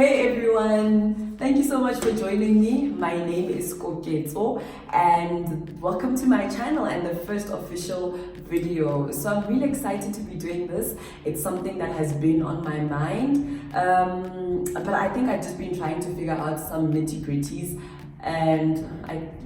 Hey everyone, thank you so much for joining me. My name is Koketso and welcome to my channel and the first official video. So I'm really excited to be doing this. It's something that has been on my mind, but I think I've just been trying to figure out some nitty-gritties, and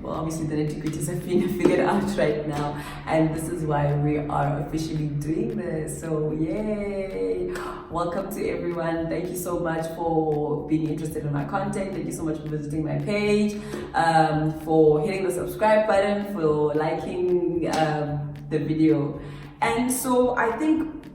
obviously the nitty-gritties have been figured out right now, and this is why we are officially doing this. So yay! Welcome to everyone. Thank you so much for being interested in my content. Thank you so much for visiting my page, for hitting the subscribe button, for liking the video. And so I think,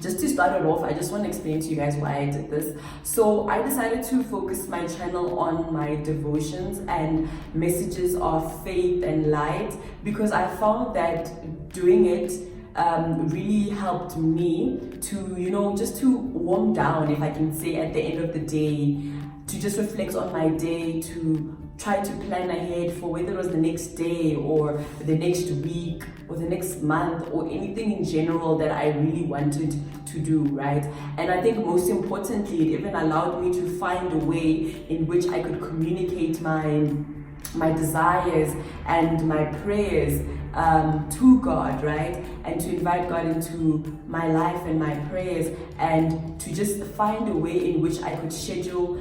just to start it off, I just want to explain to you guys why I did this. So I decided to focus my channel on my devotions and messages of faith and light, because I found that doing it really helped me to, just to warm down, if I can say, at the end of the day, to just reflect on my day, to try to plan ahead for whether it was the next day or the next week or the next month or anything in general that I really wanted to do, right? And I think most importantly, it even allowed me to find a way in which I could communicate my desires and my prayers to God, right? And to invite God into my life and my prayers, and to just find a way in which I could schedule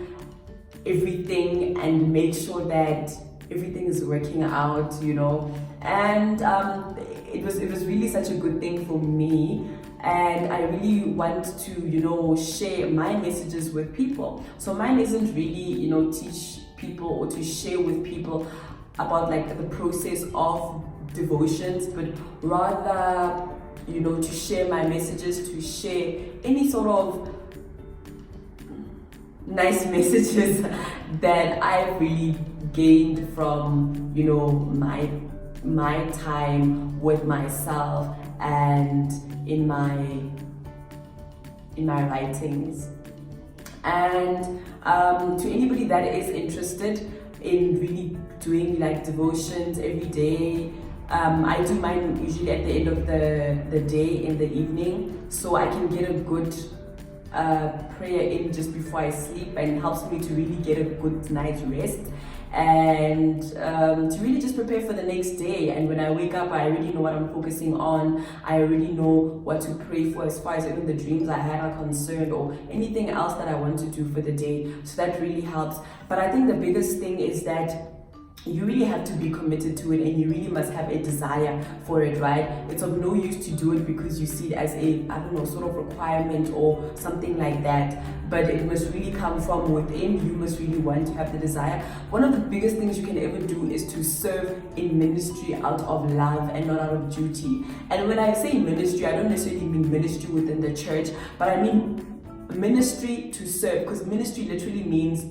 everything and make sure that everything is working out, and it was really such a good thing for me. And I really want to share my messages with people. So mine isn't really teach people or to share with people about like the process of devotions, but rather to share my messages, to share any sort of nice messages that I really gained from my time with myself and in my writings. And to anybody that is interested in really doing like devotions every day, I do mine usually at the end of the day in the evening, so I can get a good prayer in just before I sleep, and it helps me to really get a good night's rest and to really just prepare for the next day. And when I wake up, I already know what I'm focusing on. I already know what to pray for as far as even the dreams I had are concerned, or anything else that I want to do for the day. So that really helps. But I think the biggest thing is that you really have to be committed to it, and you really must have a desire for it, right? It's of no use to do it because you see it as a, sort of requirement or something like that. But it must really come from within. You must really want to have the desire. One of the biggest things you can ever do is to serve in ministry out of love and not out of duty. And when I say ministry, I don't necessarily mean ministry within the church, but I mean ministry to serve, because ministry literally means,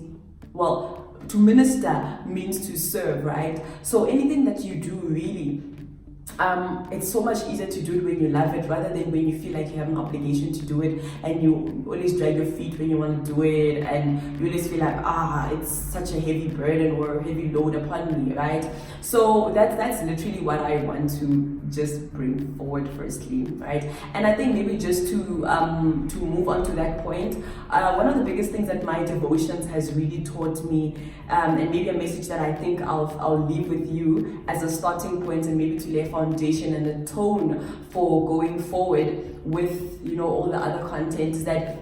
to minister means to serve, right? So anything that you do, really, it's so much easier to do it when you love it, rather than when you feel like you have an obligation to do it, and you always drag your feet when you want to do it, and you always feel like, it's such a heavy burden or a heavy load upon me, right? So that's literally what I want to just bring forward firstly, right? And I think maybe just to move on to that point, one of the biggest things that my devotions has really taught me, and maybe a message that I think I'll leave with you as a starting point, and maybe to lay a foundation and a tone for going forward with all the other content, is that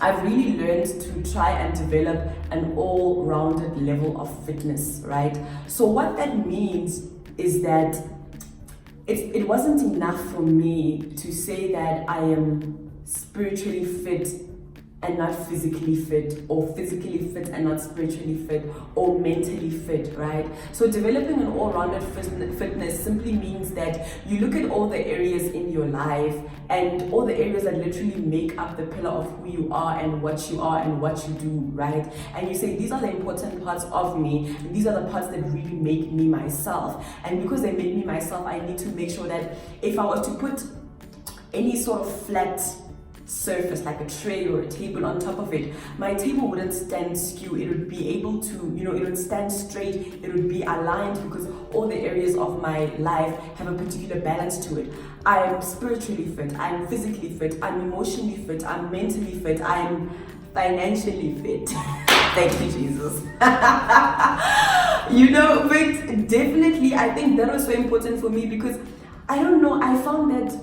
I've really learned to try and develop an all-rounded level of fitness, right? So what that means is that it wasn't enough for me to say that I am spiritually fit and not physically fit, or physically fit and not spiritually fit, or mentally fit, right? So developing an all-rounded fitness simply means that you look at all the areas in your life and all the areas that literally make up the pillar of who you are and what you are and what you do, right? And you say, these are the important parts of me, and these are the parts that really make me myself. And because they make me myself, I need to make sure that if I was to put any sort of flat surface like a tray or a table on top of it, my table wouldn't stand skew. It would be able to, it would stand straight, it would be aligned, because all the areas of my life have a particular balance to it. I'm spiritually fit, I'm physically fit, I'm emotionally fit, I'm mentally fit, I'm financially fit. Thank you, Jesus. But definitely, I think that was so important for me because I don't know, I found that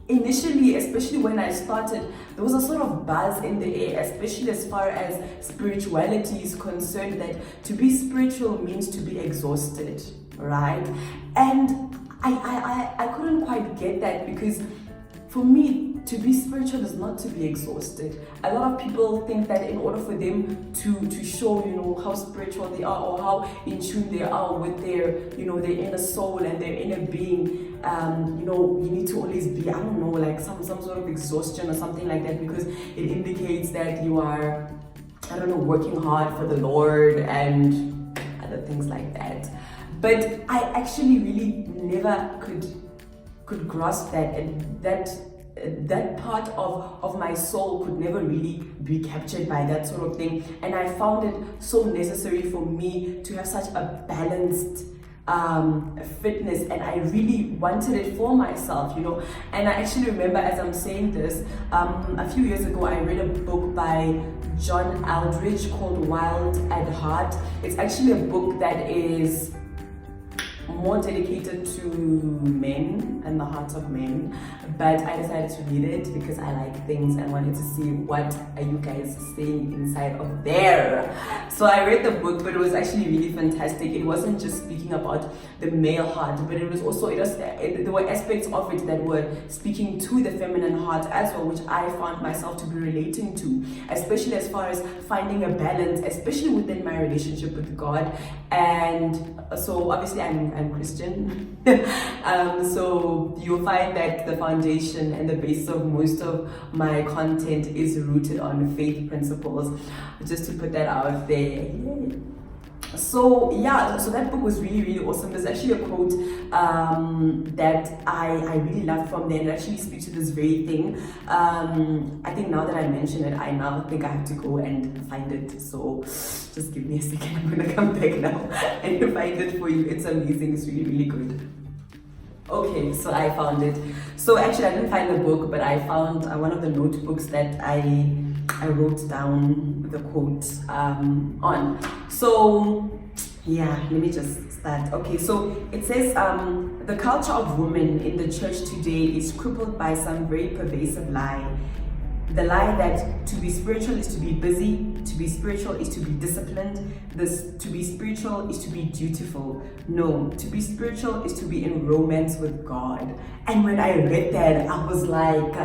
initially, especially when I started, there was a sort of buzz in the air, especially as far as spirituality is concerned, that to be spiritual means to be exhausted, right? And I couldn't quite get that because for me, to be spiritual is not to be exhausted. A lot of people think that in order for them to show, how spiritual they are or how in tune they are with their, their inner soul and their inner being, you need to always be, I don't know, like some sort of exhaustion or something like that, because it indicates that you are, I don't know, working hard for the Lord and other things like that. But I actually really never could grasp that, and that part of my soul could never really be captured by that sort of thing. And I found it so necessary for me to have such a balanced fitness, and I really wanted it for myself, And I actually remember, as I'm saying this, a few years ago I read a book by John Aldridge called Wild at Heart. It's actually a book that is more dedicated to men and the hearts of men, but I decided to read it because I like things and wanted to see what are you guys saying inside of there. So I read the book, but it was actually really fantastic. It wasn't just speaking about the male heart, but it was also, there were aspects of it that were speaking to the feminine heart as well, which I found myself to be relating to, especially as far as finding a balance, especially within my relationship with God. And so obviously I'm Christian. So you'll find that the foundation and the basis of most of my content is rooted on faith principles, just to put that out there. So that book was really, really awesome. There's actually a quote that I really loved from there, and it actually speaks to this very thing. I think now that I mention it, I now think I have to go and find it. So just give me a second. I'm gonna come back now and find it for you. It's amazing. It's really, really good. Okay, so I found it. So actually, I didn't find the book, but I found one of the notebooks that I wrote down the quote on. So let me just start. Okay, so it says, the culture of women in the church today is crippled by some very pervasive lie. The lie that to be spiritual is to be busy, to be spiritual is to be disciplined, to be spiritual is to be dutiful. No, to be spiritual is to be in romance with God. And when I read that, I was like,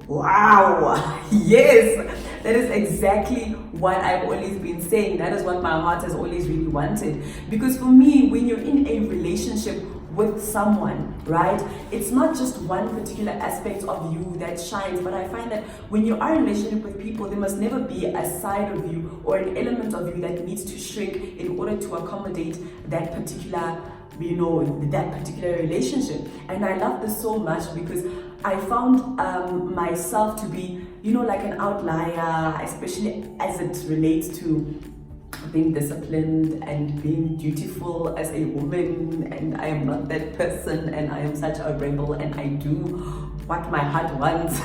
wow, yes, that is exactly what I've always been saying. That is what my heart has always really wanted. Because for me, when you're in a relationship with someone, right, it's not just one particular aspect of you that shines, but I find that when you are in a relationship with people, there must never be a side of you or an element of you that needs to shrink in order to accommodate that particular that particular relationship. And I love this so much because I found myself to be like an outlier, especially as it relates to being disciplined and being dutiful as a woman. And I am not that person, and I am such a rebel, and I do what my heart wants.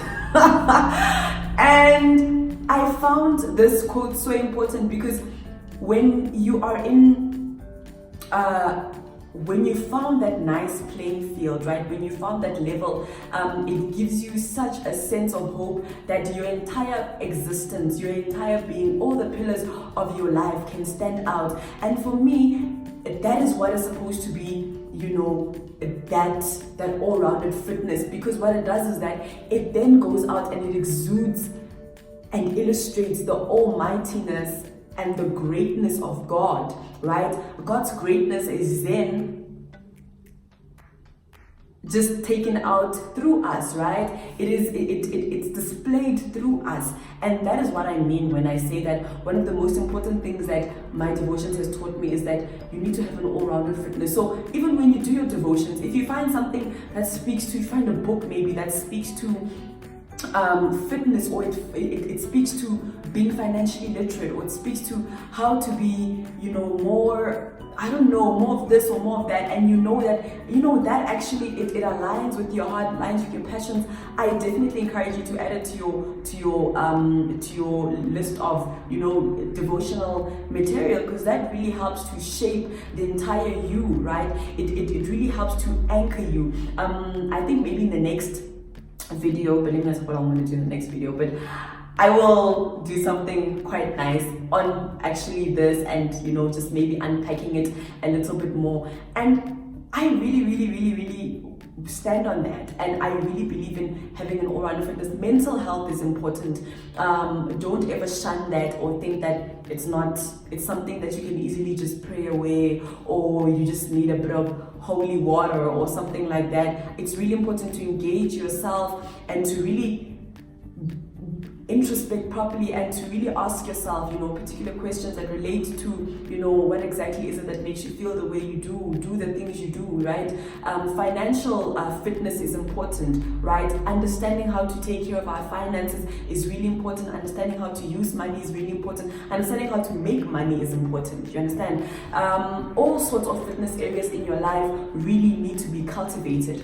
And I found this quote so important because when you are when you found that nice playing field, right, when you found that level, it gives you such a sense of hope that your entire existence, your entire being, all the pillars of your life can stand out. And for me, that is what is supposed to be, that all-rounded fitness, because what it does is that it then goes out and it exudes and illustrates the almightiness and the greatness of God, right? God's greatness is then just taken out through us, right? It's displayed through us. And that is what I mean when I say that one of the most important things that my devotions has taught me is that you need to have an all-rounded fitness. So even when you do your devotions, if you find something that speaks to, you find a book maybe that speaks to fitness, or it speaks to being financially literate, or it speaks to how to be more I don't know, more of this or more of that, and you know that actually it aligns with your heart, aligns with your passions, I definitely encourage you to add it to your list of devotional material, because that really helps to shape the entire you, right? It really helps to anchor you. I think maybe in the next video, but let me not what I'm going to do in the next video, but I will do something quite nice on actually this, and just maybe unpacking it a little bit more. And I really stand on that, and I really believe in having an all-round fitness. Mental health is important. Don't ever shun that or think that it's something that you can easily just pray away, or you just need a bit of holy water or something like that. It's really important to engage yourself and to really introspect properly, and to really ask yourself particular questions that relate to what exactly is it that makes you feel the way you do the things you do, right? Financial fitness is important, right? Understanding how to take care of our finances is really important. Understanding how to use money is really important. Understanding how to make money is important. You understand? All sorts of fitness areas in your life really need to be cultivated.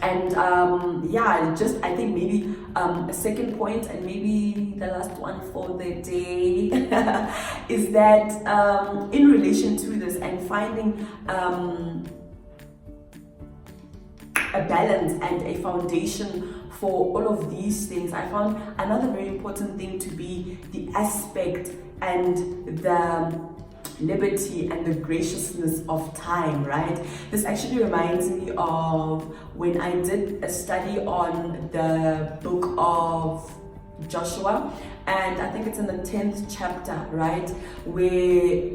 And I think maybe a second point, and maybe the last one for the day, is that in relation to this and finding a balance and a foundation for all of these things, I found another very important thing to be the aspect and the liberty and the graciousness of time, right? This actually reminds me of when I did a study on the book of Joshua, and I think it's in the 10th chapter, right, where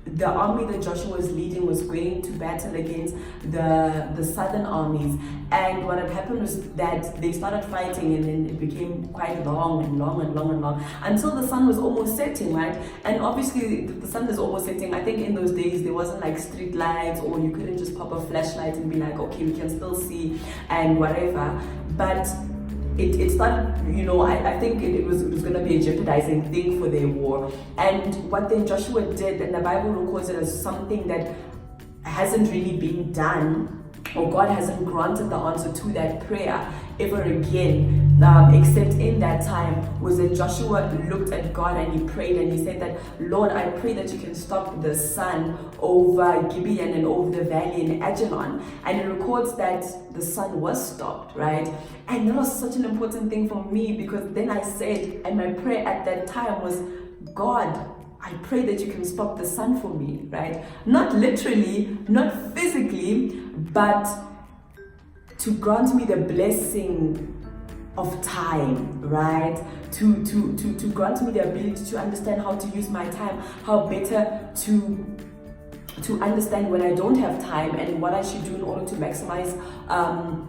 the army that Joshua was leading was going to battle against the southern armies, and what had happened was that they started fighting, and then it became quite long until the sun was almost setting, right? And obviously the sun is almost setting. I think in those days there wasn't like street lights, or you couldn't just pop a flashlight and be like, okay, we can still see and whatever, but it started, I think it was going to be a jeopardizing thing for their war. And what then Joshua did, and the Bible records it as something that hasn't really been done, or God hasn't granted the answer to that prayer ever again, except in that time, was that Joshua looked at God and he prayed, and he said that, Lord, I pray that you can stop the sun over Gibeon and over the valley in Ajalon. And it records that the sun was stopped, right? And that was such an important thing for me, because then I said, and my prayer at that time was, God, I pray that you can stop the sun for me, right? Not literally, not physically, but to grant me the blessing of time, right? To grant me the ability to understand how to use my time, how better to understand when I don't have time, and what I should do in order to maximize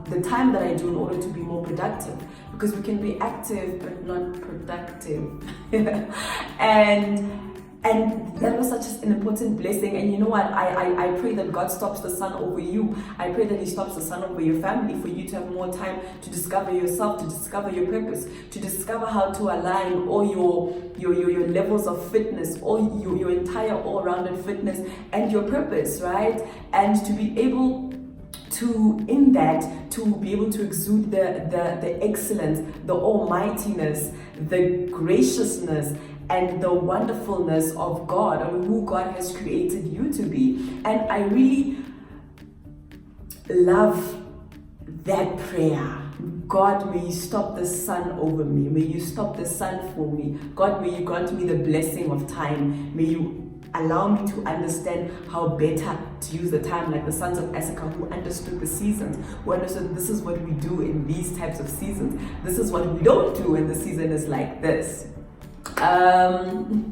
the time that I do in order to be more productive. Because we can be active but not productive. And that was such an important blessing. And you know what? I pray that God stops the sun over you. I pray that He stops the sun over your family, for you to have more time to discover yourself, to discover your purpose, to discover how to align all your levels of fitness, all your entire all-rounded fitness and your purpose, right? And to be able to, in that, to be able to exude the excellence, the almightiness, the graciousness, and the wonderfulness of God, and who God has created you to be. And I really love that prayer. God, may you stop the sun over me. May you stop the sun for me. God, may you grant me the blessing of time. May you allow me to understand how better to use the time, like the sons of Issachar, who understood the seasons, who understood this is what we do in these types of seasons. This is what we don't do when the season is like this. And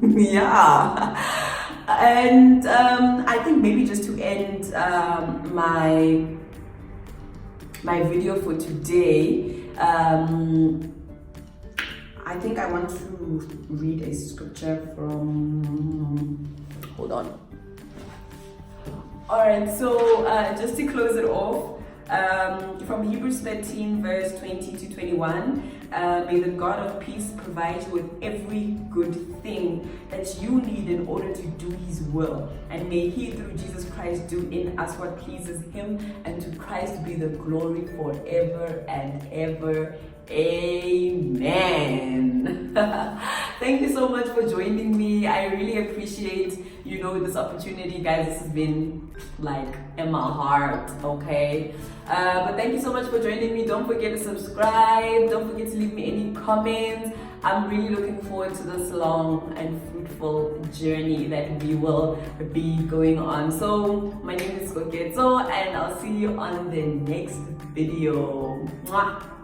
I think maybe just to end my video for today, I think I want to read a scripture from, hold on. All right, so just to close it off, From Hebrews 13 verse 20 to 21, may the God of peace provide you with every good thing that you need in order to do his will, and may he through Jesus Christ do in us what pleases him, and to Christ be the glory forever and ever. Amen. Thank you so much for joining me. I really appreciate this opportunity, guys. This has been like in my heart, okay? But thank you so much for joining me. Don't forget to subscribe. Don't forget to leave me any comments. I'm really looking forward to this long and fruitful journey that we will be going on. So my name is Koketso, and I'll see you on the next video. Mwah.